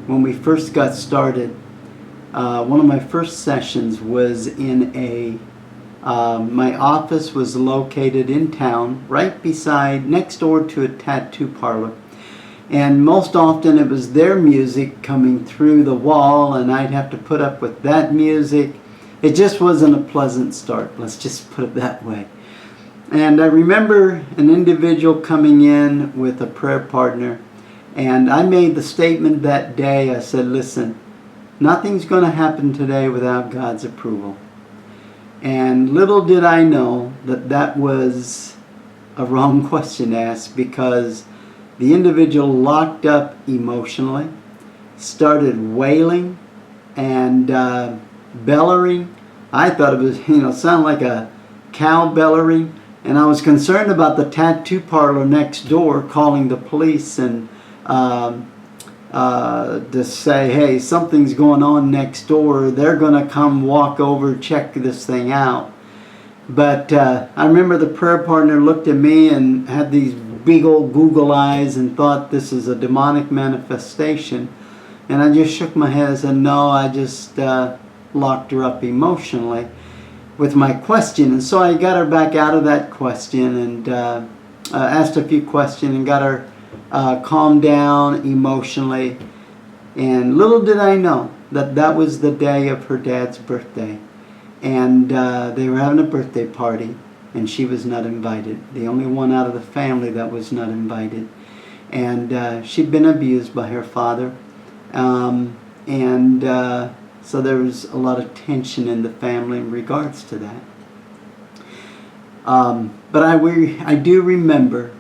when we first got started, one of my first sessions was in my office was located in town, right next door to a tattoo parlor. And most often it was their music coming through the wall, and I'd have to put up with that music. It just wasn't a pleasant start, let's just put it that way. And I remember an individual coming in with a prayer partner, and I made the statement that day. I said, listen, nothing's going to happen today without God's approval. And little did I know that that was a wrong question to ask, because the individual locked up emotionally, started wailing and bellowing. I thought it was, sounded like a cow bellowing. And I was concerned about the tattoo parlor next door calling the police and to say, hey, something's going on next door. They're going to come walk over, check this thing out. But I remember the prayer partner looked at me and had these big old Google eyes and thought this is a demonic manifestation. And I just shook my head and said, no, I just locked her up emotionally with my question. And so I got her back out of that question and asked a few questions and got her calmed down emotionally. And little did I know that that was the day of her dad's birthday. And they were having a birthday party, and she was not invited. The only one out of the family that was not invited. And she'd been abused by her father. So there was a lot of tension in the family in regards to that. But I do remember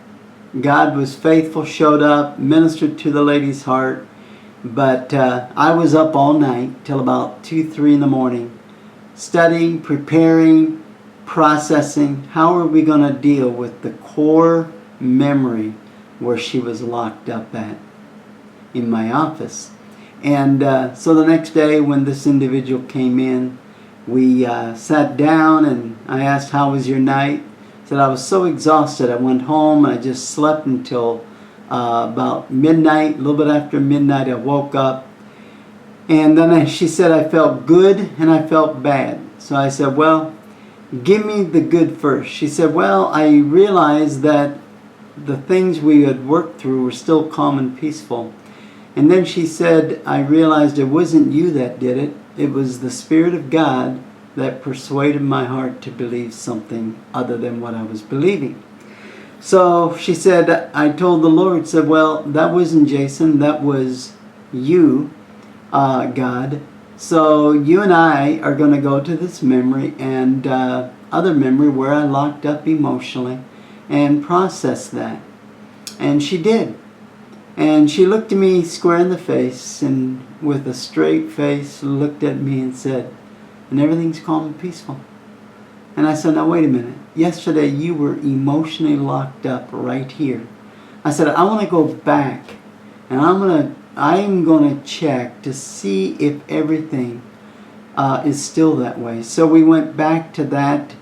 God was faithful, showed up, ministered to the lady's heart. But I was up all night till about 2, 3 in the morning, studying, preparing, processing. How are we going to deal with the core memory where she was locked up at in my office? And so the next day when this individual came in, we sat down and I asked, how was your night? I said, I was so exhausted. I went home and I just slept until about midnight. A little bit after midnight I woke up. And then she said, I felt good and I felt bad. So I said, well, give me the good first. She said, well, I realized that the things we had worked through were still calm and peaceful. And then she said, I realized it wasn't you that did it. It was the Spirit of God that persuaded my heart to believe something other than what I was believing. So she said, I told the Lord, said, well, that wasn't Jason, that was you, God. So you and I are going to go to this memory and other memory where I locked up emotionally and process that. And she did. And she looked at me square in the face and with a straight face looked at me and said, and everything's calm and peaceful. And I said, now wait a minute. Yesterday you were emotionally locked up right here. I said, I want to go back and I'm going to check to see if everything is still that way. So we went back to that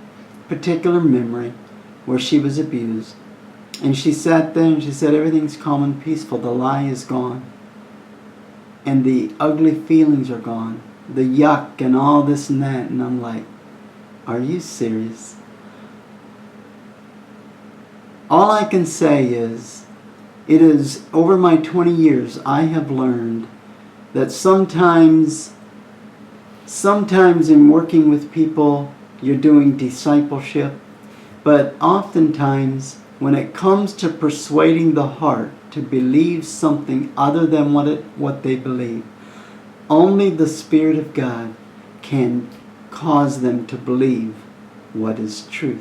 particular memory where she was abused. And she sat there and she said, everything's calm and peaceful. The lie is gone. And the ugly feelings are gone. The yuck and all this and that. And I'm like, are you serious? All I can say is, it is over my 20 years, I have learned that sometimes in working with people, you're doing discipleship. But oftentimes, when it comes to persuading the heart to believe something other than what they believe, only the Spirit of God can cause them to believe what is truth.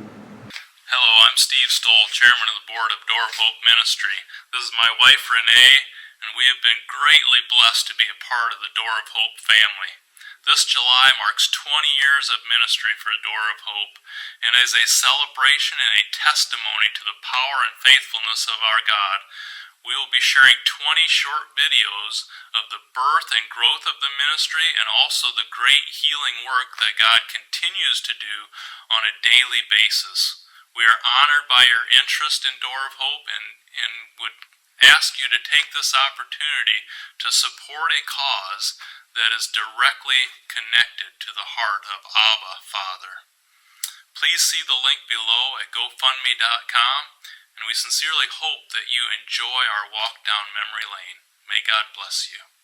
Hello, I'm Steve Stoll, Chairman of the Board of Door of Hope Ministry. This is my wife Renee, and we have been greatly blessed to be a part of the Door of Hope family. This July marks 20 years of ministry for Door of Hope, and as a celebration and a testimony to the power and faithfulness of our God, we will be sharing 20 short videos of the birth and growth of the ministry and also the great healing work that God continues to do on a daily basis. We are honored by your interest in Door of Hope and would ask you to take this opportunity to support a cause that is directly connected to the heart of Abba, Father. Please see the link below at GoFundMe.com, and we sincerely hope that you enjoy our walk down memory lane. May God bless you.